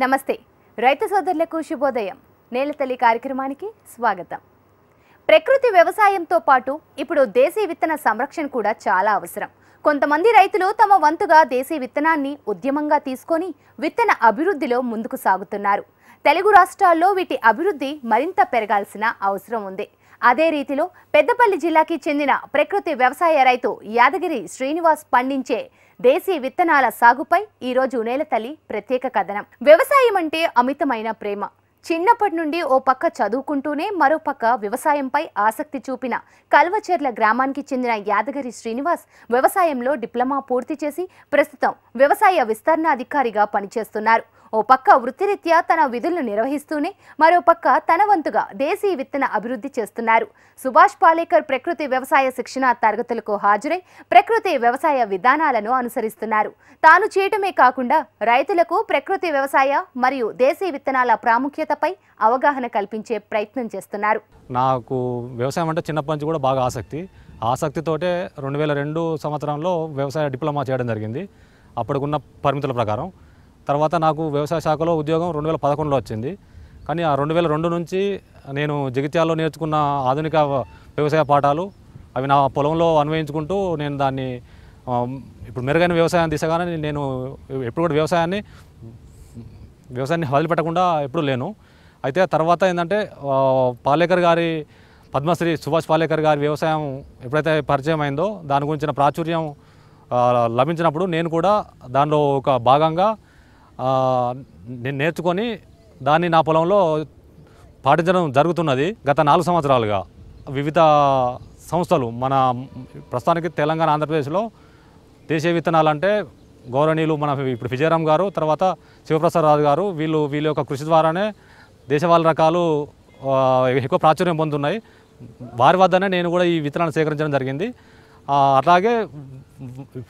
నమస్తే రైతు సోదరులకు శుభోదయం. నేలతల్లి కార్యక్రమానికి స్వాగతం. ప్రకృతి వ్యవసాయంతో పాటు ఇప్పుడు దేశీ విత్తన సంరక్షణ కూడా చాలా అవసరం. కొంతమంది రైతులు తమ వంతుగా దేశీ విత్తనాన్ని ఉద్యమంగా తీసుకొని విత్తన అభివృద్ధిలో ముందుకు సాగుతున్నారు. తెలుగు రాష్ట్రాల్లో వీటి అభివృద్ధి మరింత పెరగాల్సిన అవసరం ఉంది. అదే రీతిలో పెద్దపల్లి జిల్లాకి చెందిన ప్రకృతి వ్యవసాయ రైతు యాదగిరి శ్రీనివాస్ పండించే దేశీ విత్తనాల సాగుపై ఈరోజు నేలతల్లి ప్రత్యేక కథనం. వ్యవసాయం అంటే అమితమైన ప్రేమ. చిన్నప్పటి నుండి ఓ పక్క చదువుకుంటూనే మరో పక్క వ్యవసాయంపై ఆసక్తి చూపిన కల్వచెర్ల గ్రామానికి చెందిన యాదగిరి శ్రీనివాస్ వ్యవసాయంలో డిప్లొమా పూర్తి చేసి ప్రస్తుతం వ్యవసాయ విస్తరణ అధికారిగా పనిచేస్తున్నారు. ఓ పక్క వృత్తిరీత్యా తన విధులను నిర్వహిస్తూనే మరో పక్క తన వంతుగా దేశీ విత్తన అభివృద్ధి చేస్తున్నారు. సుభాష్ పాలేకర్ ప్రకృతి వ్యవసాయ శిక్షణ తరగతులకు హాజరై ప్రకృతి వ్యవసాయ విధానాలను అనుసరిస్తున్నారు. తాను చేయటమే కాకుండా రైతులకు ప్రకృతి వ్యవసాయ మరియు దేశీ విత్తనాల ప్రాముఖ్యతపై అవగాహన కల్పించే ప్రయత్నం చేస్తున్నారు. నాకు వ్యవసాయం అంటే చిన్నప్పటి నుంచి కూడా బాగా ఆసక్తితోటే 2002 సంవత్సరంలో వ్యవసాయ డిప్లొమా చేయడం జరిగింది. అప్పటికున్న పరిమితుల ప్రకారం. తర్వాత నాకు వ్యవసాయ శాఖలో ఉద్యోగం 2011లో వచ్చింది. కానీ ఆ 2002 నుంచి నేను జగిత్యాలలో నేర్చుకున్న ఆధునిక వ్యవసాయ పాఠాలు అవి నా పొలంలో అన్వయించుకుంటూ నేను దాన్ని ఇప్పుడు మెరుగైన వ్యవసాయం దిశగానే నేను ఎప్పుడు కూడా వ్యవసాయాన్ని వదిలిపెట్టకుండా ఎప్పుడు లేను. అయితే తర్వాత ఏంటంటే పాలేకర్ గారి పద్మశ్రీ సుభాష్ పాలేకర్ గారి వ్యవసాయం ఎప్పుడైతే పరిచయం అయిందో దాని గురించిన ప్రాచుర్యం లభించినప్పుడు నేను కూడా దానిలో ఒక భాగంగా నేను నేర్చుకొని దాన్ని నా పొలంలో పాటించడం జరుగుతున్నది. గత 4 సంవత్సరాలుగా వివిధ సంస్థలు మన ప్రస్తుతానికి తెలంగాణ ఆంధ్రప్రదేశ్లో దేశీయ విత్తనాలు అంటే గౌరవనీయులు మన ఇప్పుడు విజయరామ్ గారు, తర్వాత శివప్రసాద్ రాజు గారు వీళ్ళ యొక్క కృషి ద్వారానే దేశవాళీ రకాలు ఎక్కువ ప్రాచుర్యం పొందుతున్నాయి. వారి వద్దనే నేను కూడా ఈ విత్తనాలు సేకరించడం జరిగింది. అట్లాగే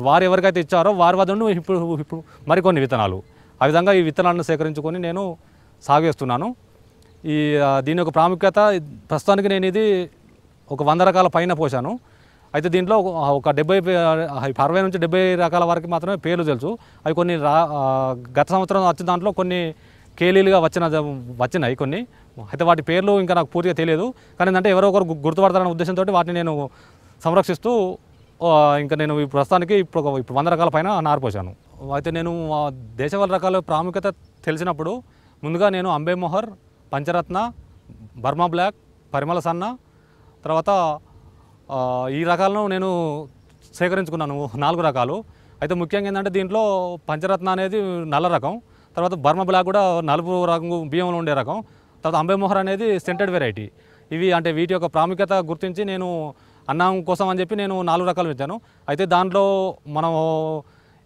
వారు ఎవరికైతే ఇచ్చారో వారి వద్ద ఇప్పుడు మరికొన్ని విత్తనాలు ఆ విధంగా ఈ విత్తనాలను సేకరించుకొని నేను సాగేస్తున్నాను. దీని యొక్క ప్రాముఖ్యత ప్రస్తుతానికి నేను ఇది ఒక 100 రకాల పైన పోసాను. అయితే దీంట్లో ఒక 60 నుంచి 70 రకాల వరకు మాత్రమే పేర్లు తెలుసు. అవి కొన్ని గత సంవత్సరం వచ్చిన దాంట్లో కొన్ని కేలీలుగా వచ్చినాయి కొన్ని. అయితే వాటి పేర్లు ఇంకా నాకు పూర్తిగా తెలియదు. కానీ ఏంటంటే ఎవరో ఒకరు గుర్తుపడతారనే ఉద్దేశంతో వాటిని నేను సంరక్షిస్తూ ఇంకా నేను ప్రస్తుతానికి ఇప్పుడు 100 రకాల పైన నారిపోసాను. అయితే నేను దేశవాళీ రకాల ప్రాముఖ్యత తెలిసినప్పుడు ముందుగా నేను అంబే మొహర్, పంచరత్న, బర్మా బ్లాక్, పరిమళ సన్న, తర్వాత ఈ రకాలను నేను సేకరించుకున్నాను 4 రకాలు. అయితే ముఖ్యంగా ఏంటంటే దీంట్లో పంచరత్న అనేది నల్ల రకం, తర్వాత బర్మా బ్లాక్ కూడా నలుపు రంగు బియ్యంలో ఉండే రకం, తర్వాత అంబే మొహర్ అనేది సెంటెడ్ వెరైటీ. ఇవి అంటే వీటి యొక్క ప్రాముఖ్యత గుర్తించి నేను అన్నం కోసం అని చెప్పి నేను 4 రకాలు ఇచ్చాను. అయితే దాంట్లో మనం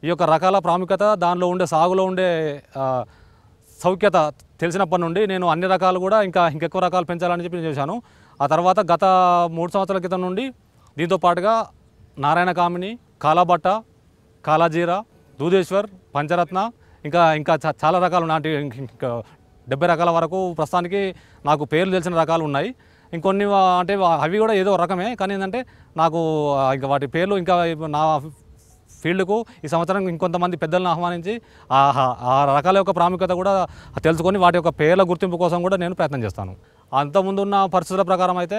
ఈ యొక్క రకాల ప్రాముఖ్యత దానిలో ఉండే సాగులో ఉండే సౌఖ్యత తెలిసినప్పటి నుండి నేను అన్ని రకాలు కూడా ఇంకెక్కువ రకాలు పెంచాలని చెప్పి నేను చేశాను. ఆ తర్వాత గత 3 సంవత్సరాల క్రితం నుండి దీంతో పాటుగా నారాయణ కామిని, కాలాబట్ట, కాలాజీరా, దూదేశ్వర్, పంచరత్న ఇంకా చాలా రకాలు నాటి 70 రకాల వరకు ప్రస్తుతానికి నాకు పేర్లు తెలిసిన రకాలు ఉన్నాయి. ఇంకొన్ని అంటే అవి కూడా ఏదో రకమే, కానీ ఏంటంటే నాకు ఇంకా వాటి పేర్లు ఇంకా నా ఫీల్డ్కు ఈ సంవత్సరం ఇంకొంతమంది పెద్దలను ఆహ్వానించి ఆ రకాల యొక్క ప్రాముఖ్యత కూడా తెలుసుకొని వాటి యొక్క పేర్ల గుర్తింపు కోసం కూడా నేను ప్రయత్నం చేస్తాను. అంతకుముందు ఉన్న పరిస్థితుల ప్రకారం అయితే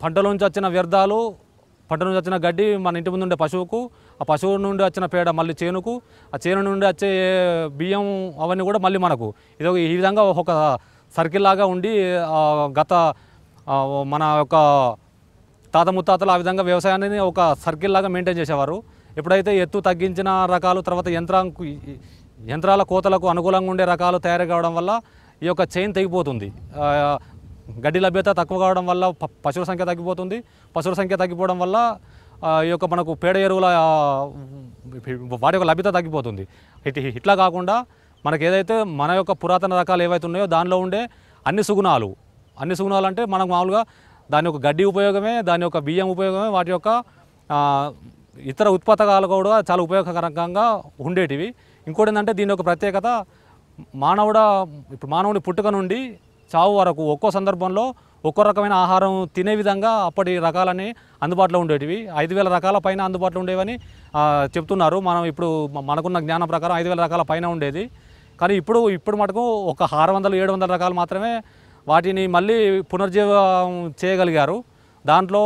పంటల నుంచి వచ్చిన వ్యర్థాలు, పంట నుంచి వచ్చిన గడ్డి మన ఇంటి ముందు ఉండే పశువుకు, ఆ పశువు నుండి వచ్చిన పేడ మళ్ళీ చేనుకు, ఆ చేను నుండి వచ్చే బియ్యం అవన్నీ కూడా మళ్ళీ మనకు ఈ విధంగా ఒక సర్కిల్ లాగా ఉండి గత మన యొక్క తాత ముత్తాతలు ఆ విధంగా వ్యవసాయాన్ని ఒక సర్కిల్ లాగా మెయింటైన్ చేసేవారు. ఎప్పుడైతే ఎత్తు తగ్గించిన రకాలు, తర్వాత యంత్రాల కోతలకు అనుకూలంగా ఉండే రకాలు తయారు కావడం వల్ల ఈ యొక్క చైన్ తెగిపోతుంది. గడ్డి లభ్యత తక్కువ కావడం వల్ల పశువుల సంఖ్య తగ్గిపోతుంది. పశువుల సంఖ్య తగ్గిపోవడం వల్ల ఈ యొక్క మనకు పేడ ఎరువుల వాటి యొక్క లభ్యత తగ్గిపోతుంది. ఇట్లా కాకుండా మనకు ఏదైతే మన యొక్క పురాతన రకాలు ఏవైతే ఉన్నాయో దానిలో ఉండే అన్ని సుగుణాలు అంటే మనకు మామూలుగా దాని యొక్క గడ్డి ఉపయోగమే, దాని యొక్క బియ్యం ఉపయోగమే, వాటి యొక్క ఇతర ఉత్పత్తులు కూడా చాలా ఉపయోగకరంగా ఉండేటివి. ఇంకోటి ఏంటంటే దీని యొక్క ప్రత్యేకత మానవుని పుట్టుక నుండి చావు వరకు ఒక్కో సందర్భంలో ఒక్కో రకమైన ఆహారం తినే విధంగా అప్పటి రకాలని అందుబాటులో ఉండేటివి. 5000 రకాల పైన అందుబాటులో ఉండేవని చెప్తున్నారు. మనం ఇప్పుడు మనకున్న జ్ఞానం ప్రకారం 5000 రకాల పైన ఉండేది. కానీ ఇప్పుడు మటుకు ఒక 600-700 రకాలు మాత్రమే వాటిని మళ్ళీ పునర్జీవం చేయగలిగారు. దాంట్లో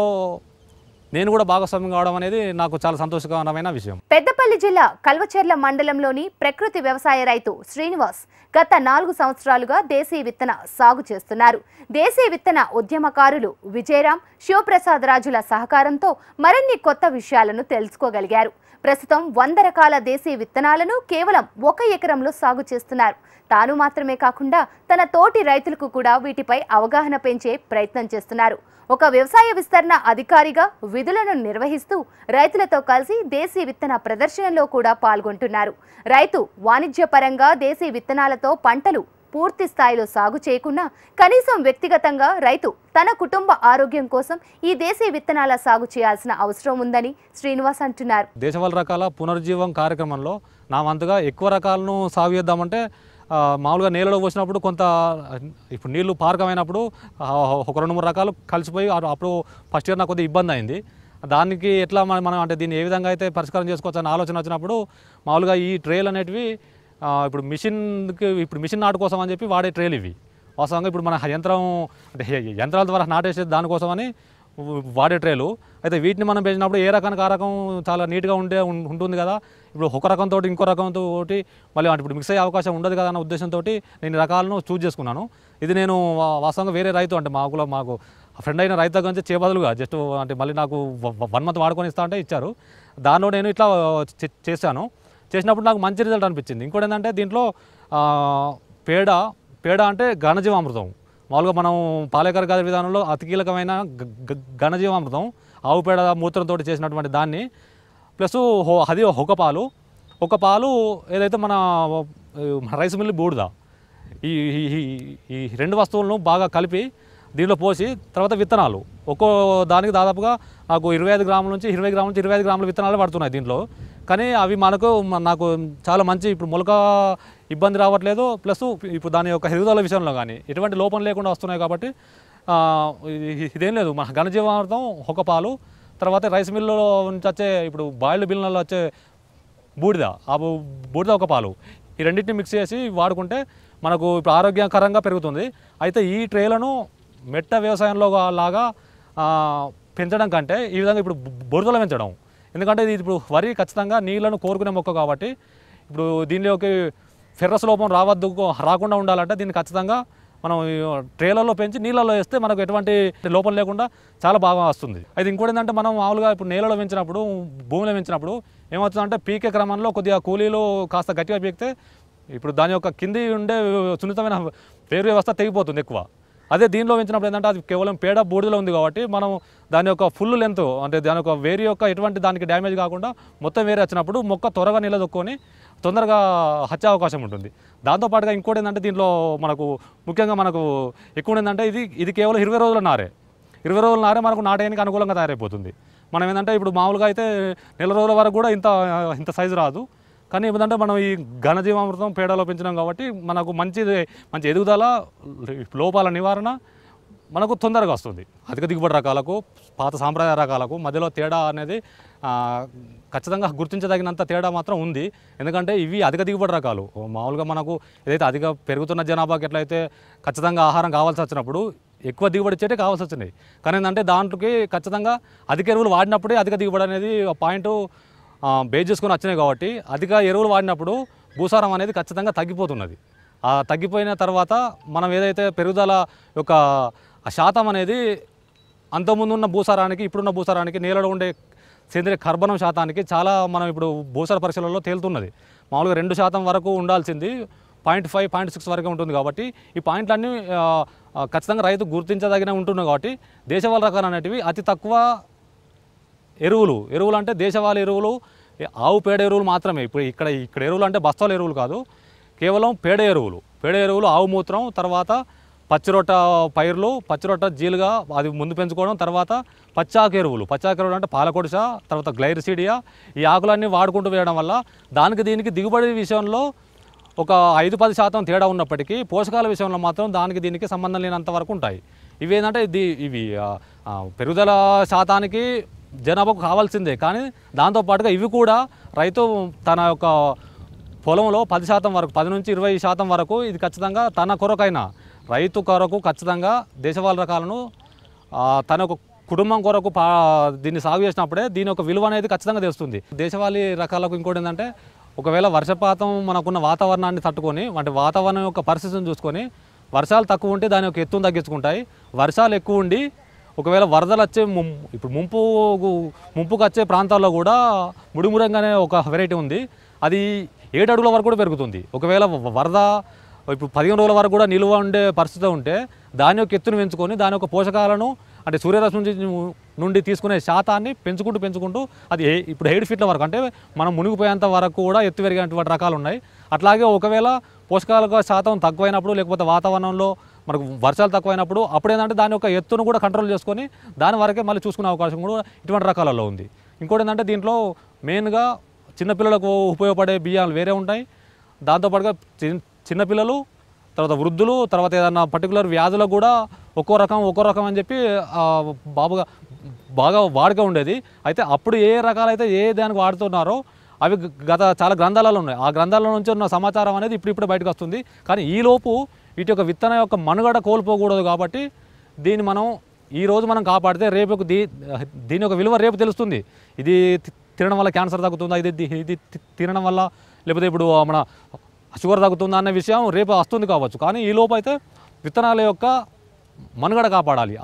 నేను కూడా భాగస్వామ్యం కావడం అనేది నాకు చాలా సంతోషకరమైన విషయం. పెద్దపల్లి జిల్లా కల్వచెర్ల మండలంలోని ప్రకృతి వ్యవసాయ రైతు శ్రీనివాస్ గత 4 సంవత్సరాలుగా దేశీ విత్తన సాగు చేస్తున్నారు. దేశీ విత్తన ఉద్యమకారులు విజయరామ్, శివప్రసాద్ రాజుల సహకారంతో మరిన్ని కొత్త విషయాలను తెలుసుకోగలిగారు. ప్రస్తుతం 100 రకాల దేశీ విత్తనాలను కేవలం 1 ఎకరంలో సాగు చేస్తున్నారు. తాను మాత్రమే కాకుండా తన తోటి రైతులకు కూడా వీటిపై అవగాహన పెంచే ప్రయత్నం చేస్తున్నారు. ఒక వ్యవసాయ విస్తరణ అధికారిగా విధులను నిర్వహిస్తూ రైతులతో కలిసి దేశీ విత్తన ప్రదర్శనలో కూడా పాల్గొంటున్నారు. రైతు వాణిజ్యపరంగా దేశీ విత్తనాలతో పంటలు పూర్తి స్థాయిలో సాగు చేయకుండా కనీసం వ్యక్తిగతంగా రైతు తన కుటుంబ ఆరోగ్యం కోసం ఈ దేశీ విత్తనాల సాగు చేయాల్సిన అవసరం ఉందని శ్రీనివాస్ అంటున్నారు. దేశవాళీ రకాల పునర్జీవం కార్యక్రమంలో నా వంతుగా ఎక్కువ రకాలను సాగు చేద్దామంటే మామూలుగా నేలలో పోసినప్పుడు కొంత ఇప్పుడు నీళ్లు పారకమైనప్పుడు ఒక 2-3 రకాలు కలిసిపోయి అప్పుడు ఫస్ట్ ఇయర్ నాకు కొద్దిగా ఇబ్బంది అయింది. దానికి ఎట్లా మనం అంటే దీన్ని ఏ విధంగా అయితే పరిష్కారం చేసుకోవచ్చు అనే ఆలోచన వచ్చినప్పుడు మామూలుగా ఈ ట్రేలు అనేటివి ఇప్పుడు మిషన్ నాటు కోసం అని చెప్పి వాడే ట్రేలు ఇవి. వాస్తవంగా ఇప్పుడు మన యంత్రాల ద్వారా నాటేసే దానికోసమని వాడే ట్రేలు. అయితే వీటిని మనం పెంచినప్పుడు ఏ రకానికి ఆ రకం చాలా నీట్గా ఉంటుంది కదా. ఇప్పుడు ఒక రకంతో ఇంకో రకంతో మళ్ళీ ఇప్పుడు మిక్స్ అయ్యే అవకాశం ఉండదు కదా అన్న ఉద్దేశంతో నేను రకాలను చూజ్ చేసుకున్నాను. ఇది నేను వాస్తవంగా వేరే రైతు అంటే మాకు ఫ్రెండ్ అయిన రైతు దగ్గర నుంచి చేబదులుగా జస్ట్ అంటే మళ్ళీ నాకు 1 మంత్ వాడుకొని ఇస్తా అంటే ఇచ్చారు. దానిలో నేను ఇట్లా చేసినప్పుడు నాకు మంచి రిజల్ట్ అనిపించింది. ఇంకోటి ఏంటంటే దీంట్లో పేడ అంటే ఘనజీవామృతం. మామూలుగా మనం పాలేకర్ గారి విధానంలో అతి కీలకమైన ఘనజీవామృతం ఆవు పేడ మూత్రంతో చేసినటువంటి దాన్ని ప్లస్ అది ఒక పాలు ఏదైతే మన రైస్ మిల్లు బూడిద ఈ 2 వస్తువులను బాగా కలిపి దీనిలో పోసి తర్వాత విత్తనాలు ఒక్కో దానికి దాదాపుగా నాకు 25 గ్రాముల నుంచి 25 గ్రాముల విత్తనాలు పడుతున్నాయి దీంట్లో. కానీ అవి నాకు చాలా మంచి ఇప్పుడు మొలక ఇబ్బంది రావట్లేదు. ప్లస్ ఇప్పుడు దాని యొక్క ఎదుగుదల విషయంలో కానీ ఎటువంటి లోపం లేకుండా వస్తున్నాయి. కాబట్టి ఇదేం లేదు, మన ఘనజీవామృతం ఒక పాలు తర్వాత రైస్ మిల్లులో నుంచి వచ్చే ఇప్పుడు బాయిల్డ్ బిల్లలో వచ్చే బూడిద బూడిద ఒక పాలు ఈ రెండింటిని మిక్స్ చేసి వాడుకుంటే మనకు ఇప్పుడు ఆరోగ్యకరంగా పెరుగుతుంది. అయితే ఈ ట్రేలను మెట్ట వ్యవసాయంలో లాగా పెంచడం కంటే ఈ విధంగా ఇప్పుడు బురదలో పెంచడం. ఎందుకంటే ఇది ఇప్పుడు వరి ఖచ్చితంగా నీళ్లను కోరుకునే మొక్క కాబట్టి ఇప్పుడు దీనిలోకి ఫెర్రస్ లోపం రాకుండా ఉండాలంటే దీన్ని ఖచ్చితంగా మనం ట్రేలలో పెంచి నీళ్ళలో వేస్తే మనకు ఎటువంటి లోపం లేకుండా చాలా బాగా వస్తుంది. అయితే ఇంకోటి ఏంటంటే మనం మామూలుగా ఇప్పుడు నేలలో పెంచినప్పుడు భూమిలో పెంచినప్పుడు ఏమవుతుందంటే పీకే క్రమంలో కొద్దిగా కూలీలు కాస్త గట్టిగా పీకితే ఇప్పుడు దాని యొక్క కింది ఉండే సున్నితమైన వేరు వ్యవస్థ తెగిపోతుంది ఎక్కువ. అదే దీనిలో పెంచినప్పుడు ఏంటంటే అది కేవలం పేడ బూడిదలో ఉంది కాబట్టి మనం దాని యొక్క ఫుల్ లెంత్ అంటే దాని యొక్క వేరు యొక్క ఎటువంటి దానికి డ్యామేజ్ కాకుండా మొత్తం వేరే వచ్చినప్పుడు మొక్క త్వరగా నిలదొక్కొని తొందరగా హచ్చే అవకాశం ఉంటుంది. దాంతోపాటుగా ఇంకోటి ఏంటంటే దీంట్లో ముఖ్యంగా మనకు ఎక్కువ ఏంటంటే ఇది కేవలం 20 రోజుల నారే. 20 రోజుల నారే మనకు నాటేయడానికి అనుకూలంగా తయారైపోతుంది. మనం ఏంటంటే ఇప్పుడు మామూలుగా అయితే నెల రోజుల వరకు కూడా ఇంత సైజు రాదు. కానీ ఏంటంటే మనం ఈ ఘనజీవామృతం పేడలో పెంచినాం కాబట్టి మనకు మంచి ఎదుగుదల, లోపాల నివారణ మనకు తొందరగా వస్తుంది. అధిక దిగుబడి రకాలకు పాత సాంప్రదాయ రకాలకు మధ్యలో తేడా అనేది ఖచ్చితంగా గుర్తించదగినంత తేడా మాత్రం ఉంది. ఎందుకంటే ఇవి అధిక దిగుబడి రకాలు. మామూలుగా మనకు ఏదైతే అధిక పెరుగుతున్న జనాభాకి ఎట్లయితే ఖచ్చితంగా ఆహారం కావాల్సి వచ్చినప్పుడు ఎక్కువ దిగుబడి ఇచ్చేటే కావాల్సి వచ్చినాయి. కానీ ఏంటంటే దాంట్లోకి ఖచ్చితంగా అధిక ఎరువులు వాడినప్పుడే అధిక దిగుబడి అనేది పాయింట్ బేస్ చేసుకొని వచ్చినాయి. కాబట్టి అధిక ఎరువులు వాడినప్పుడు భూసారం అనేది ఖచ్చితంగా తగ్గిపోతున్నది. ఆ తగ్గిపోయిన తర్వాత మనం ఏదైతే పెరుగుదల యొక్క శాతం అనేది అంతకుముందు ఉన్న భూసారానికి ఇప్పుడున్న భూసారానికి నేలలో ఉండే సేంద్రియ కర్బనం శాతానికి చాలా మనం ఇప్పుడు భూసార పరీక్షలలో తేలుతున్నది. మామూలుగా 2% వరకు ఉండాల్సింది 0.5, 0.6 వరకు ఉంటుంది. కాబట్టి ఈ పాయింట్లన్నీ ఖచ్చితంగా రైతు గుర్తించదగిన ఉంటున్నాయి. కాబట్టి దేశవాళీ రకాలు అనేటివి అతి తక్కువ ఎరువులు అంటే దేశవాళీ ఎరువులు ఆవు పేడ ఎరువులు మాత్రమే. ఇప్పుడు ఇక్కడ ఎరువులు అంటే బస్తాల ఎరువులు కాదు, కేవలం పేడ ఎరువులు ఆవు మూత్రం, తర్వాత పచ్చిరొట్ట పైర్లు, పచ్చిరొట్ట జీలుగా అది ముందు పెంచుకోవడం, తర్వాత పచ్చాకు ఎరువులు అంటే పాలకొడిస, తర్వాత గ్లైరిసిడియా, ఈ ఆకులన్నీ వాడుకుంటూ వేయడం వల్ల దీనికి దిగుబడి విషయంలో ఒక 5-10% తేడా ఉన్నప్పటికీ పోషకాల విషయంలో మాత్రం దీనికి సంబంధం లేనంత వరకు ఉంటాయి. ఇవి ఏంటంటే ఇవి పెరుగుదల శాతానికి జనాభాకు కావాల్సిందే. కానీ దాంతోపాటుగా ఇవి కూడా రైతు తన యొక్క పొలంలో 10% వరకు 10 నుంచి 20% వరకు ఇది ఖచ్చితంగా తన కొరకైనా రైతు కొరకు ఖచ్చితంగా దేశవాళీ రకాలను తన ఒక కుటుంబం కొరకు దీన్ని సాగు చేసినప్పుడే దీని యొక్క విలువ అనేది ఖచ్చితంగా తెలుస్తుంది. దేశవాళీ రకాలకు ఇంకోటి ఏంటంటే ఒకవేళ వర్షపాతం మనకున్న వాతావరణాన్ని తట్టుకొని అంటే వాతావరణం యొక్క పరిస్థితిని చూసుకొని వర్షాలు తక్కువ ఉంటే దాని యొక్క ఎత్తును తగ్గించుకుంటాయి. వర్షాలు ఎక్కువ ఉండి ఒకవేళ వరదలు వచ్చే ఇప్పుడు ముంపుకు వచ్చే ప్రాంతాల్లో కూడా ముడిమురంగానే ఒక వెరైటీ ఉంది. అది 7 అడుగుల వరకు కూడా పెరుగుతుంది. ఒకవేళ వరద ఇప్పుడు 15 రోజుల వరకు కూడా నిల్వ ఉండే పరిస్థితి ఉంటే దాని యొక్క ఎత్తును పెంచుకొని దాని యొక్క పోషకాలను అంటే సూర్యరశ్మి నుండి తీసుకునే శాతాన్ని పెంచుకుంటూ అది ఇప్పుడు 7 ఫీట్ల వరకు అంటే మనం మునిగిపోయేంత వరకు కూడా ఎత్తు పెరిగినటువంటి రకాలు ఉన్నాయి. అట్లాగే ఒకవేళ పోషకాల శాతం తక్కువైనప్పుడు లేకపోతే వాతావరణంలో మనకు వర్షాలు తక్కువైనప్పుడు అప్పుడు ఏంటంటే దాని యొక్క ఎత్తును కూడా కంట్రోల్ చేసుకొని దాని వరకే మళ్ళీ చూసుకునే అవకాశం కూడా ఇటువంటి రకాలలో ఉంది. ఇంకోటి ఏంటంటే దీంట్లో మెయిన్గా చిన్నపిల్లలకు ఉపయోగపడే బియ్యాలు వేరే ఉంటాయి. దాంతోపాటుగా చిన్నపిల్లలు తర్వాత వృద్ధులు తర్వాత ఏదైనా పర్టికులర్ వ్యాధులకు కూడా ఒక్కో రకం అని చెప్పి బాగా వాడుక ఉండేది. అయితే అప్పుడు ఏ రకాలైతే ఏ దానికి వాడుతున్నారో అవి గత చాలా గ్రంథాలలో ఉన్నాయి. ఆ గ్రంథాల నుంచి ఉన్న సమాచారం అనేది ఇప్పుడే బయటకు వస్తుంది. కానీ ఈలోపు వీటి యొక్క విత్తనం యొక్క మనుగడ కోల్పోకూడదు కాబట్టి దీన్ని మనం ఈరోజు మనం కాపాడితే రేపు దీని యొక్క విలువ రేపు తెలుస్తుంది. ఇది తినడం వల్ల క్యాన్సర్ తగ్గుతుందా, ఇది తినడం వల్ల లేకపోతే ఇప్పుడు మన షుగర్ తగ్గుతుందా అనే విషయం రేపు వస్తుంది కావచ్చు. కానీ ఈ లోపు అయితే విత్తనాల యొక్క మనుగడ కాపాడాలి.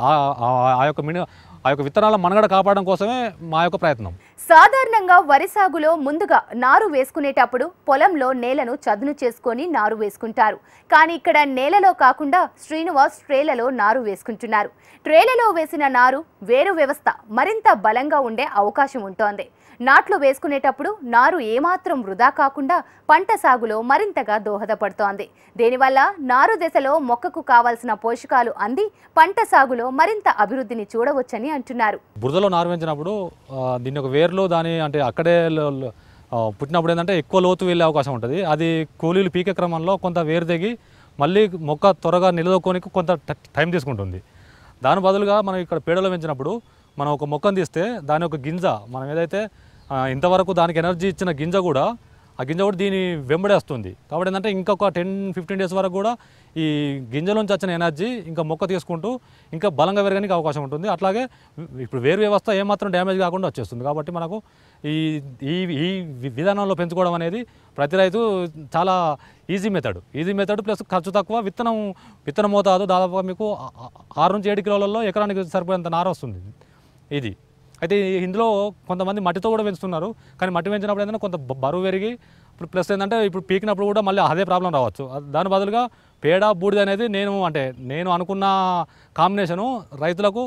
ఆ యొక్క విత్తనాల మనుగడ కాపాడడం కోసమే మా యొక్క ప్రయత్నం. సాధారణంగా వరి సాగులో ముందుగా నారు వేసుకునేటప్పుడు పొలంలో నేలను చదును చేసుకొని నారు వేసుకుంటారు. కానీ ఇక్కడ నేలలో కాకుండా శ్రీనివాస్ ట్రేలలో నారు వేసుకుంటున్నారు. ట్రేలలో వేసిన నారు వేరు వ్యవస్థ మరింత బలంగా ఉండే అవకాశం ఉంటోంది. నాట్లు వేసుకునేటప్పుడు నారు ఏమాత్రం వృధా కాకుండా పంట సాగులో మరింతగా దోహదపడుతోంది. దీనివల్ల నారు దశలో మొక్కకు కావాల్సిన పోషకాలు అంది పంట సాగులో మరింత అభివృద్ధిని చూడవచ్చని అంటున్నారు. బురదలో నారు వేసినప్పుడు దీని యొక్క వేర్లు దాని అంటే అక్కడే పుట్టినప్పుడు ఏంటంటే ఎక్కువ లోతు వెళ్ళే అవకాశం ఉంటుంది. అది కూలీలు పీకే క్రమంలో కొంత వేరు తెగి మళ్ళీ మొక్క త్వరగా నిలదొక్కోనికి కొంత టైం తీసుకుంటుంది. దాని బదులుగా మనం ఇక్కడ పేడలో పెంచినప్పుడు మనం ఒక మొక్కను తీస్తే దాని యొక్క గింజ మనం ఏదైతే ఇంతవరకు దానికి ఎనర్జీ ఇచ్చిన గింజ కూడా ఆ గింజ కూడా దీని వెంబడే వస్తుంది. కాబట్టి ఏంటంటే ఇంకొక 10-15 డేస్ వరకు కూడా ఈ గింజలోంచి వచ్చిన ఎనర్జీ ఇంకా మొక్క తీసుకుంటూ ఇంకా బలంగా పెరగడానికి అవకాశం ఉంటుంది. అట్లాగే ఇప్పుడు వేరు వ్యవస్థ ఏమాత్రం డ్యామేజ్ కాకుండా వచ్చేస్తుంది. కాబట్టి మనకు ఈ విధానంలో పెంచుకోవడం అనేది ప్రతి రైతు చాలా ఈజీ మెథడ్ ప్లస్ ఖర్చు తక్కువ. విత్తనం మోతాదు దాదాపుగా మీకు 6 నుంచి 7 కిలోలలో ఎకరానికి సరిపోయేంత నార వస్తుంది ఇది. అయితే ఇందులో కొంతమంది మట్టితో కూడా పెంచుతున్నారు. కానీ మట్టి పెంచినప్పుడు ఏంటంటే కొంత బరువు పెరిగి ప్లస్ ఏంటంటే ఇప్పుడు పీకినప్పుడు కూడా మళ్ళీ అదే ప్రాబ్లం రావచ్చు. దాని బదులుగా పేడ బూడిద అనేది నేను అనుకున్న కాంబినేషను రైతులకు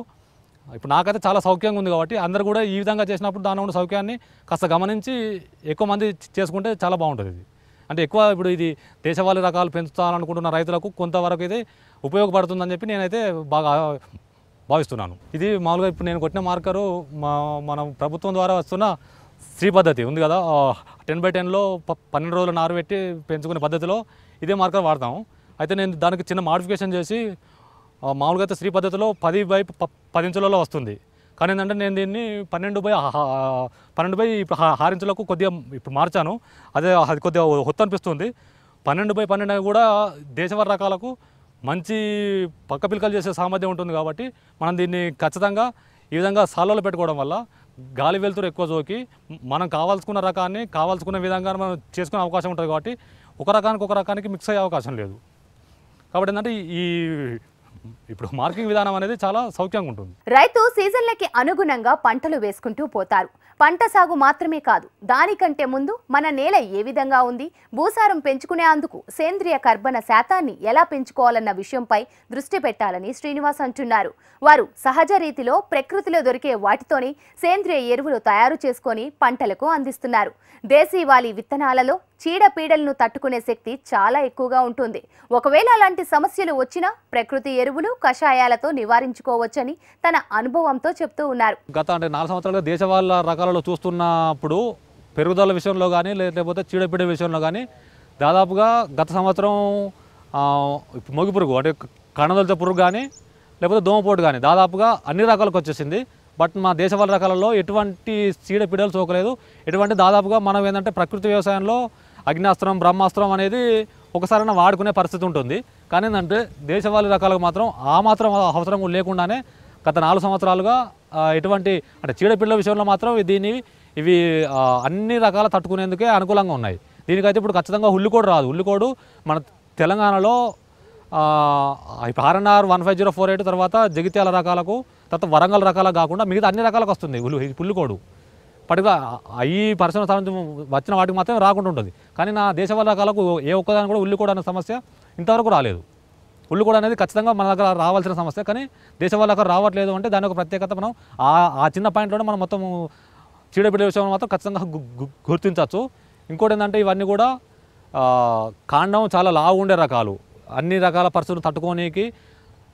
ఇప్పుడు నాకైతే చాలా సౌఖ్యంగా ఉంది. కాబట్టి అందరూ కూడా ఈ విధంగా చేసినప్పుడు దాని ఉన్న సౌఖ్యాన్ని కాస్త గమనించి ఎక్కువ మంది చేసుకుంటే చాలా బాగుంటుంది. ఇది అంటే ఎక్కువ ఇప్పుడు ఇది దేశవాళీ రకాలు పెంచుతాననుకుంటున్న రైతులకు కొంతవరకు ఇది ఉపయోగపడుతుందని చెప్పి నేనైతే బాగా భావిస్తున్నాను. ఇది మామూలుగా ఇప్పుడు నేను కొట్టిన మార్కరు మన ప్రభుత్వం ద్వారా వస్తున్న శ్రీ పద్ధతి ఉంది కదా, 10x10లో 12 రోజులు నారు పెట్టి పెంచుకునే పద్ధతిలో ఇదే మార్కర్ వాడతాము. అయితే నేను దానికి చిన్న మాడిఫికేషన్ చేసి మామూలుగా అయితే శ్రీ పద్ధతిలో 10x10 ఇంచులలో వస్తుంది. కానీ ఏంటంటే నేను దీన్ని 12x ఇప్పుడు 6 ఇంచులకు కొద్దిగా ఇప్పుడు మార్చాను. అది కొద్దిగా హొత్తు అనిపిస్తుంది. 12x12 కూడా దేశవాళీ రకాలకు మంచి పక్క పిలకలు చేసే సామర్థ్యం ఉంటుంది. కాబట్టి మనం దీన్ని ఖచ్చితంగా ఈ విధంగా సాలలో పెట్టుకోవడం వల్ల గాలి వెలుతురు ఎక్కువ సోకి మనం కావాల్సుకున్న రకాన్ని కావాల్సుకున్న విధంగా మనం చేసుకునే అవకాశం ఉంటుంది. కాబట్టి ఒక రకానికి మిక్స్ అయ్యే అవకాశం లేదు. కాబట్టి ఏంటంటే ఇప్పుడు మార్కింగ్ విధానం అనేది చాలా సౌఖ్యంగా ఉంటుంది. రైతు సీజన్లకి అనుగుణంగా పంటలు వేసుకుంటూ పోతారు. పంట సాగు మాత్రమే కాదు, దానికంటే ముందు మన నేల ఏ విధంగా ఉంది, భూసారం పెంచుకునేందుకు సేంద్రియ కర్బన శాతాన్ని ఎలా పెంచుకోవాలన్న విషయంపై దృష్టి పెట్టాలని శ్రీనివాస్ అంటున్నారు. వారు సహజ రీతిలో ప్రకృతిలో దొరికే వాటితోనే సేంద్రియ ఎరువులు తయారు చేసుకొని పంటలకు అందిస్తున్నారు. దేశీవాళీ విత్తనాలలో చీడపీడలను తట్టుకునే శక్తి చాలా ఎక్కువగా ఉంటుంది. ఒకవేళ అలాంటి సమస్యలు వచ్చినా ప్రకృతి ఎరువులు కషాయాలతో నివారించుకోవచ్చని తన అనుభవంతో చెప్తూ ఉన్నారు. గత 4 సంవత్సరాలుగా దేశవాళీ రకాలలో చూస్తున్నప్పుడు పెరుగుదల విషయంలో కానీ లేకపోతే చీడపీడ విషయంలో కానీ దాదాపుగా గత సంవత్సరం మొగి పురుగు అంటే కణదొలచ పురుగు కానీ లేకపోతే దోమపోటు కానీ దాదాపుగా అన్ని రకాలకు వచ్చేసింది. బట్ మా దేశవాళీ రకాలలో ఎటువంటి చీడపీడలు సోకలేదు. ఎటువంటి దాదాపుగా మనం ఏంటంటే ప్రకృతి వ్యవసాయంలో అగ్నాస్త్రం బ్రహ్మాస్త్రం అనేది ఒకసారైనా వాడుకునే పరిస్థితి ఉంటుంది. కానీ ఏంటంటే దేశవాళీ రకాలకు మాత్రం ఆ మాత్రం అవసరం లేకుండానే గత 4 సంవత్సరాలుగా ఎటువంటి అంటే చీడపిల్ల విషయంలో మాత్రం ఇవి అన్ని రకాల తట్టుకునేందుకే అనుకూలంగా ఉన్నాయి. దీనికైతే ఇప్పుడు ఖచ్చితంగా ఉల్లికోడు రాదు. ఉల్లికోడు మన తెలంగాణలో RNR 15048 తర్వాత జగిత్యాల రకాలకు తర్వాత వరంగల్ రకాలకు కాకుండా మిగతా అన్ని రకాలకు వస్తుంది ఉల్లికోడు. పర్టికులర్ ఈ పరిశ్రమ స్థానం వచ్చిన వాటికి మాత్రమే రాకుండా ఉంటుంది. కానీ నా దేశవాళీ రకాలకు ఏ ఒక్కదాని కూడా ఉల్లికోడు అనే సమస్య ఇంతవరకు రాలేదు. ఉల్లికోడు అనేది ఖచ్చితంగా మన దగ్గర రావాల్సిన సమస్య, కానీ దేశవాళీ రకాలు రావట్లేదు అంటే దాని ఒక ప్రత్యేకత మనం ఆ చిన్న పాయింట్లోనే మనం మొత్తం చీడపిల్ల విషయంలో మాత్రం ఖచ్చితంగా గుర్తించవచ్చు. ఇంకోటి ఏంటంటే ఇవన్నీ కూడా కాండం చాలా లావు ఉండే రకాలు, అన్ని రకాల పరిస్థితులు తట్టుకోనికి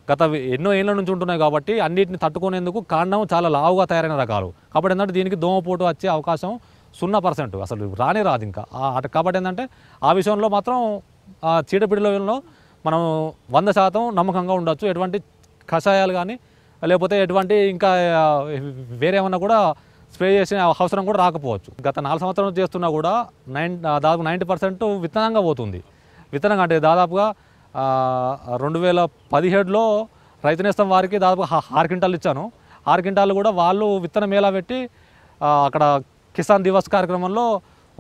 గత ఎన్నో ఏళ్ళ నుంచి ఉంటున్నాయి కాబట్టి అన్నిటిని తట్టుకునేందుకు కాండం చాలా లావుగా తయారైన రకాలు. కాబట్టి ఏంటంటే దీనికి దోమపోటు వచ్చే అవకాశం 0% అసలు రానే రాదు ఇంకా. కాబట్టి ఏంటంటే ఆ విషయంలో మాత్రం చీడపిడలలో మనం 100% నమ్మకంగా ఉండొచ్చు. ఎటువంటి కషాయాలు కానీ లేకపోతే ఎటువంటి ఇంకా వేరే ఏమన్నా కూడా స్ప్రే చేసే అవసరం కూడా రాకపోవచ్చు. గత 4 సంవత్సరాలు చేస్తున్నా కూడా దాదాపు 90% విత్తనంగా పోతుంది. విత్తనం అంటే దాదాపుగా 2017లో రైతు నేస్తం వారికి దాదాపు 6 క్వింటాలు ఇచ్చాను. 6 క్వింటాలు కూడా వాళ్ళు విత్తనం మేళా పెట్టి అక్కడ కిసాన్ దివస్ కార్యక్రమంలో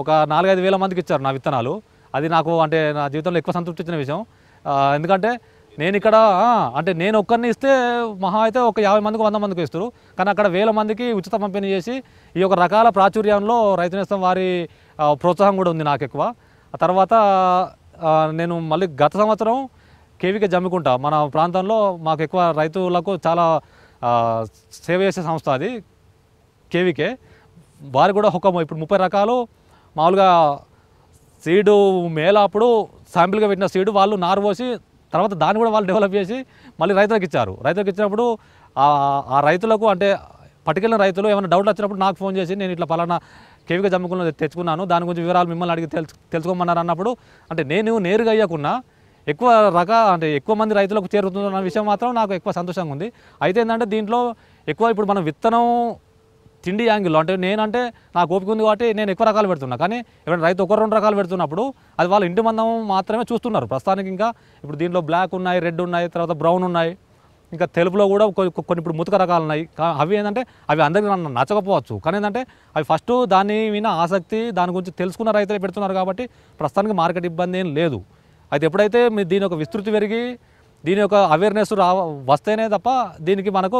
ఒక 4-5 వేల మందికి ఇచ్చారు నా విత్తనాలు. అది నాకు అంటే నా జీవితంలో ఎక్కువ సంతృప్తి ఇచ్చిన విషయం. ఎందుకంటే నేను ఇక్కడ అంటే నేను ఒక్కరిని ఇస్తే మహా అయితే ఒక 50 మందికి 100 మందికి ఇస్తారు, కానీ అక్కడ 1000 మందికి ఉచిత పంపిణీ చేసి ఈ యొక్క రకాల ప్రాచుర్యంలో రైతు నేస్తం వారి ప్రోత్సాహం కూడా ఉంది నాకు ఎక్కువ. ఆ తర్వాత నేను మళ్ళీ గత సంవత్సరం కేవీకే జమ్మికుంట మన ప్రాంతంలో మాకు ఎక్కువ రైతులకు చాలా సేవ చేసే సంస్థ అది కేవీకే. వారు కూడా ఇప్పుడు 30 రకాలు మామూలుగా సీడు మేళ అప్పుడు శాంపిల్గా పెట్టిన సీడు వాళ్ళు నారు పోసి తర్వాత దాన్ని కూడా వాళ్ళు డెవలప్ చేసి మళ్ళీ రైతులకు ఇచ్చారు. రైతులకు ఇచ్చినప్పుడు ఆ రైతులకు అంటే పట్టుకెళ్ళిన రైతులు ఏమైనా డౌట్లు వచ్చినప్పుడు నాకు ఫోన్ చేసి నేను ఇట్లా పలానా కేవీకే జమ్మికుంటలో తెచ్చుకున్నాను, దాని గురించి వివరాలు మిమ్మల్ని అడిగి తెలుసుకోమన్నారు అన్నప్పుడు అంటే నేను నేరుగా అయ్యకున్నా ఎక్కువ మంది రైతులకు చేరుతున్న విషయం మాత్రం నాకు ఎక్కువ సంతోషంగా ఉంది. అయితే ఏంటంటే దీంట్లో ఎక్కువ ఇప్పుడు మనం విత్తనం తిండి యాంగిల్లో అంటే నేనంటే నాకు ఓపిక ఉంది కాబట్టి నేను ఎక్కువ రకాలు పెడుతున్నా, కానీ ఎవరైనా రైతు 1-2 రకాలు పెడుతున్నప్పుడు అది వాళ్ళ ఇంటి మందం మాత్రమే చూస్తున్నారు ప్రస్తుతానికి. ఇంకా ఇప్పుడు దీంట్లో బ్లాక్ ఉన్నాయి, రెడ్ ఉన్నాయి, తర్వాత బ్రౌన్ ఉన్నాయి, ఇంకా తెలుపులో కూడా కొన్ని ఇప్పుడు ముతక రకాలు ఉన్నాయి. అవి ఏంటంటే అవి అందరికీ నచ్చకపోవచ్చు, కానీ ఏంటంటే అవి ఫస్ట్ దాని మీద ఆసక్తి దాని గురించి తెలుసుకున్న రైతులే పెడుతున్నారు కాబట్టి ప్రస్తుతానికి మార్కెట్ ఇబ్బంది ఏం లేదు. అయితే ఎప్పుడైతే దీని యొక్క విస్తృతి పెరిగి దీని యొక్క అవేర్నెస్ వస్తేనే తప్ప దీనికి మనకు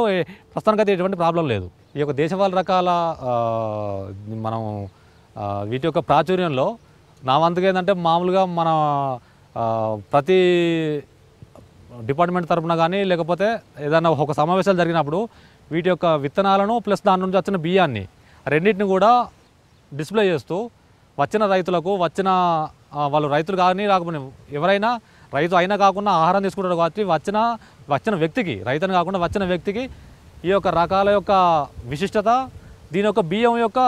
ప్రస్తుతానికి అయితే ఎటువంటి ప్రాబ్లం లేదు. ఈ యొక్క దేశవాళీ రకాల మనం వీటి యొక్క ప్రాచుర్యంలో నా వంతుగా ఏంటంటే మామూలుగా మన ప్రతి డిపార్ట్మెంట్ తరఫున కానీ లేకపోతే ఏదైనా ఒక సమావేశాలు జరిగినప్పుడు వీటి యొక్క విత్తనాలను ప్లస్ దాని నుంచి వచ్చిన బియ్యాన్ని రెండింటిని కూడా డిస్ప్లే చేస్తూ వచ్చిన రైతులకు వాళ్ళు రైతులు కానీ రాకపోయినా ఎవరైనా రైతు అయినా కాకుండా ఆహారం తీసుకుంటారు కాబట్టి వచ్చిన వ్యక్తికి రైతుని కాకుండా వచ్చిన వ్యక్తికి ఈ యొక్క రకాల యొక్క విశిష్టత దీని యొక్క బియ్యం యొక్క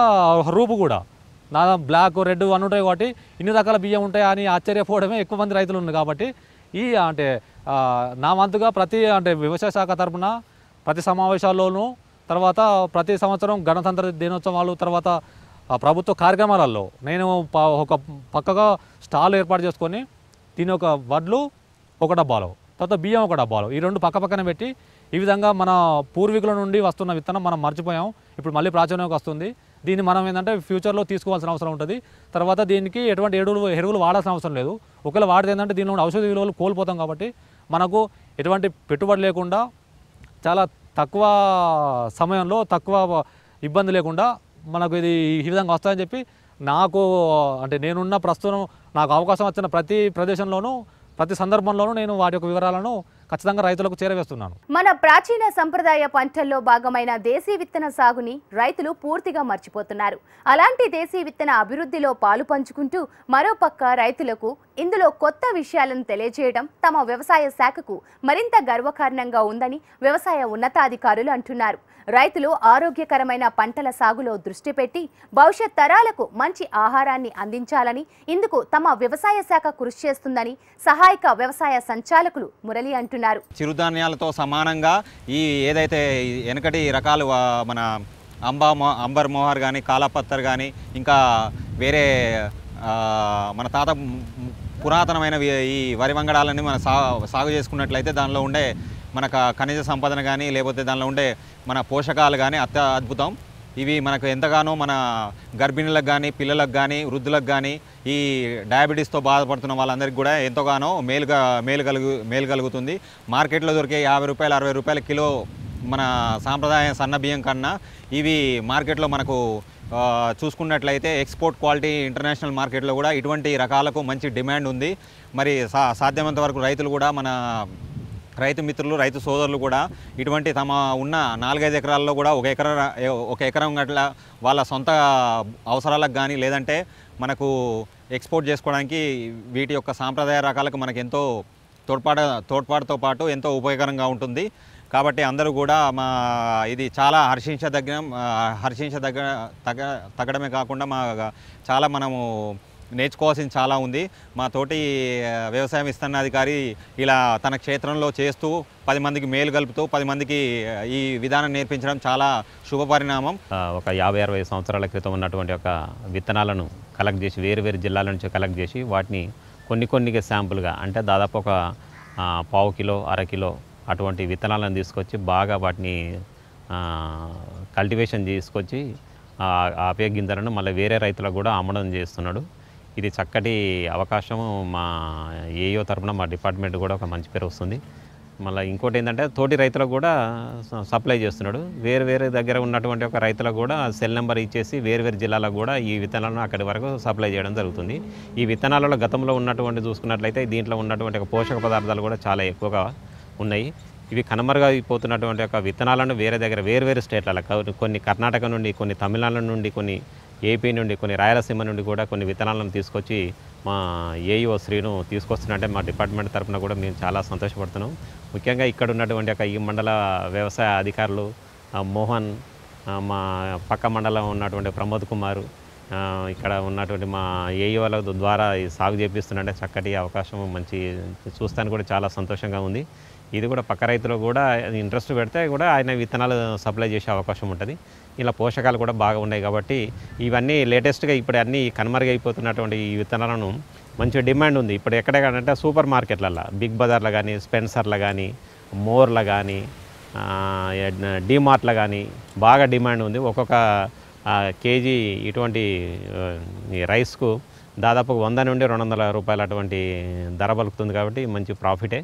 రూపు కూడా నా బ్లాక్ రెడ్ అని ఉంటాయి కాబట్టి ఇన్ని రకాల బియ్యం ఉంటాయి అని ఆశ్చర్యపోవడమే ఎక్కువ మంది రైతులు ఉన్నారు. కాబట్టి అంటే నా వంతుగా అంటే వ్యవసాయ శాఖ తరఫున ప్రతి సమావేశాల్లోనూ తర్వాత ప్రతి సంవత్సరం గణతంత్ర దినోత్సవాలు తర్వాత ప్రభుత్వ కార్యక్రమాలలో నేను ఒక పక్కగా స్టాల్ ఏర్పాటు చేసుకొని దీని ఒక వడ్లు ఒక డబ్బాలో తర్వాత బియ్యం ఒక డబ్బాలో ఈ రెండు పక్కన పెట్టి ఈ విధంగా మన పూర్వీకుల నుండి వస్తున్న విత్తనం మనం మర్చిపోయాం, ఇప్పుడు మళ్ళీ ప్రాచుర్యంలోకి వస్తుంది. దీన్ని మనం ఏంటంటే ఫ్యూచర్లో తీసుకోవాల్సిన అవసరం ఉంటుంది. తర్వాత దీనికి ఎటువంటి ఎరువులు వాడాల్సిన అవసరం లేదు. ఒకవేళ వాడితే ఏంటంటే దీనిలో ఔషధ విలువలు కోల్పోతాం కాబట్టి మనకు ఎటువంటి పెట్టుబడి లేకుండా చాలా తక్కువ సమయంలో తక్కువ ఇబ్బంది లేకుండా మనకు ఇది ఈ విధంగా వస్తుందని చెప్పి నాకు అంటే నేనున్న ప్రస్తుతం నాకు అవకాశం వచ్చిన ప్రతి ప్రదేశంలోనూ ప్రతి సందర్భంలోనూ నేను వాటి యొక్క వివరాలను ఖచ్చితంగా రైతులకు చేరవేస్తున్నాను. మన ప్రాచీన సంప్రదాయ పంటల్లో భాగమైన దేశీ విత్తన సాగుని రైతులు పూర్తిగా మర్చిపోతున్నారు. అలాంటి దేశీ విత్తన అభివృద్ధిలో పాలు పంచుకుంటూ మరోపక్క రైతులకు ఇందులో కొత్త విషయాలను తెలియజేయడం తమ వ్యవసాయ శాఖకు మరింత గర్వకారణంగా ఉందని వ్యవసాయ ఉన్నతాధికారులు అంటున్నారు. రైతులు ఆరోగ్యకరమైన పంటల సాగులో దృష్టి పెట్టి భవిష్యత్ తరాలకు మంచి ఆహారాన్ని అందించాలని ఇందుకు తమ వ్యవసాయ శాఖ కృషి చేస్తుందని సహాయక వ్యవసాయ సంచాలకులు మురళి అంటున్నారు. చిరుధాన్యాలతో సమానంగా ఈ ఏదైతే వెనకటి రకాలు మన అంబర్ మోహర్ కానీ కాలాపత్తర్ కానీ ఇంకా వేరే మన తాత పురాతనమైన ఈ వరి వంగడాలని మన సాగు చేసుకున్నట్లయితే దానిలో ఉండే మనకు ఖనిజ సంపదన కానీ లేకపోతే దానిలో ఉండే మన పోషకాలు కానీ అద్భుతం. ఇవి మనకు ఎంతగానో మన గర్భిణులకు కానీ పిల్లలకు కానీ వృద్ధులకు కానీ ఈ డయాబెటీస్తో బాధపడుతున్న వాళ్ళందరికీ కూడా ఎంతగానో మేలు కలుగుతుంది. మార్కెట్లో దొరికే 50 రూపాయలు 60 రూపాయల కిలో మన సాంప్రదాయ సన్న బియ్యం కన్నా ఇవి మార్కెట్లో మనకు చూసుకున్నట్లయితే ఎక్స్పోర్ట్ క్వాలిటీ ఇంటర్నేషనల్ మార్కెట్లో కూడా ఇటువంటి రకాలకు మంచి డిమాండ్ ఉంది. మరి సాధ్యమైనంత వరకు రైతులు కూడా మన రైతు మిత్రులు రైతు సోదరులు కూడా ఇటువంటి తమ ఉన్న 4-5 ఎకరాల్లో కూడా ఒక ఎకరం గట్ల వాళ్ళ సొంత అవసరాలకు కానీ లేదంటే మనకు ఎక్స్పోర్ట్ చేసుకోవడానికి వీటి యొక్క సాంప్రదాయ రకాలకు మనకు ఎంతో తోడ్పాటుతో పాటు ఎంతో ఉపయోగకరంగా ఉంటుంది. కాబట్టి అందరూ కూడా ఇది చాలా తగ్గడమే కాకుండా చాలా మనము నేర్చుకోవాల్సింది చాలా ఉంది. మా తోటి వ్యవసాయ విస్తరణాధికారి ఇలా తన క్షేత్రంలో చేస్తూ 10 మందికి మేలు కలుపుతూ 10 మందికి ఈ విధానం నేర్పించడం చాలా శుభపరిణామం. ఒక 50-60 సంవత్సరాల క్రితం ఉన్నటువంటి ఒక విత్తనాలను కలెక్ట్ చేసి వేరు జిల్లాల నుంచి కలెక్ట్ చేసి వాటిని కొన్ని శాంపుల్గా అంటే దాదాపు ఒక 1/4 కిలో 1/2 కిలో అటువంటి విత్తనాలను తీసుకొచ్చి బాగా వాటిని కల్టివేషన్ చేసుకొచ్చి ఆపే గింజలను మళ్ళీ వేరే రైతులకు కూడా అమ్మడం చేస్తున్నాడు. ఇది చక్కటి అవకాశం. మా ఏయో తరపున మా డిపార్ట్మెంట్ కూడా ఒక మంచి పేరు వస్తుంది. మళ్ళీ ఇంకోటి ఏంటంటే తోటి రైతులకు కూడా సప్లై చేస్తున్నాడు. వేరే దగ్గర ఉన్నటువంటి ఒక రైతులకు కూడా సెల్ నెంబర్ ఇచ్చేసి వేరు జిల్లాలకు కూడా ఈ విత్తనాలను అక్కడి వరకు సప్లై చేయడం జరుగుతుంది. ఈ విత్తనాలలో గతంలో ఉన్నటువంటి చూసుకున్నట్లయితే దీంట్లో ఉన్నటువంటి ఒక పోషక పదార్థాలు కూడా చాలా ఎక్కువగా ఉన్నాయి. ఇవి కనుమరుగైపోతున్నటువంటి ఒక విత్తనాలను వేరు స్టేట్లలో కొన్ని కర్ణాటక నుండి, కొన్ని తమిళనాడు నుండి, కొన్ని ఏపీ నుండి, కొన్ని రాయలసీమ నుండి కూడా కొన్ని విత్తనాలను తీసుకొచ్చి మా ఏఈఓ శ్రీను తీసుకొస్తున్నట్టే మా డిపార్ట్మెంట్ తరఫున కూడా మేము చాలా సంతోషపడుతున్నాం. ముఖ్యంగా ఇక్కడ ఉన్నటువంటి ఒక ఈ మండల వ్యవసాయ అధికారులు మోహన్, మా పక్క మండలం ఉన్నటువంటి ప్రమోద్ కుమారు, ఇక్కడ ఉన్నటువంటి మా ఏఈఓల ద్వారా సాగు చేపిస్తున్నట్టే చక్కటి అవకాశం మంచి చూస్తానికి కూడా చాలా సంతోషంగా ఉంది. ఇది కూడా పక్క రైతులు కూడా ఇంట్రెస్ట్ పెడితే కూడా ఆయన విత్తనాలు సప్లై చేసే అవకాశం ఉంటుంది. ఇలా పోషకాలు కూడా బాగా ఉన్నాయి కాబట్టి ఇవన్నీ లేటెస్ట్గా ఇప్పుడు అన్నీ కనుమరుగైపోతున్నటువంటి ఈ విత్తనాలను మంచి డిమాండ్ ఉంది. ఇప్పుడు ఎక్కడెక్కడంటే సూపర్ మార్కెట్లలో బిగ్ బజార్లో కానీ, స్పెన్సర్లో కానీ, మోర్లో కానీ, డీమార్ట్లో కానీ బాగా డిమాండ్ ఉంది. ఒక్కొక్క కేజీ ఇటువంటి రైస్కు దాదాపు 100 నుండి 200 రూపాయలు అటువంటి ధర పలుకుతుంది. కాబట్టి మంచి ప్రాఫిటే.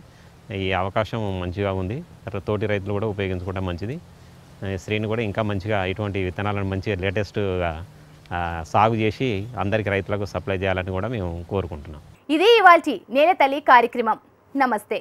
ఈ అవకాశం మంచిగా ఉంది. తోటి రైతులు కూడా ఉపయోగించుకోవడం మంచిది. శ్రీని కూడా ఇంకా మంచిగా ఇటువంటి విత్తనాలను మంచిగా లేటెస్ట్గా సాగు చేసి అందరికీ రైతులకు సప్లై చేయాలని కూడా మేము కోరుకుంటున్నాం. ఇది ఇవాల్టి నేల తల్లి కార్యక్రమం. నమస్తే.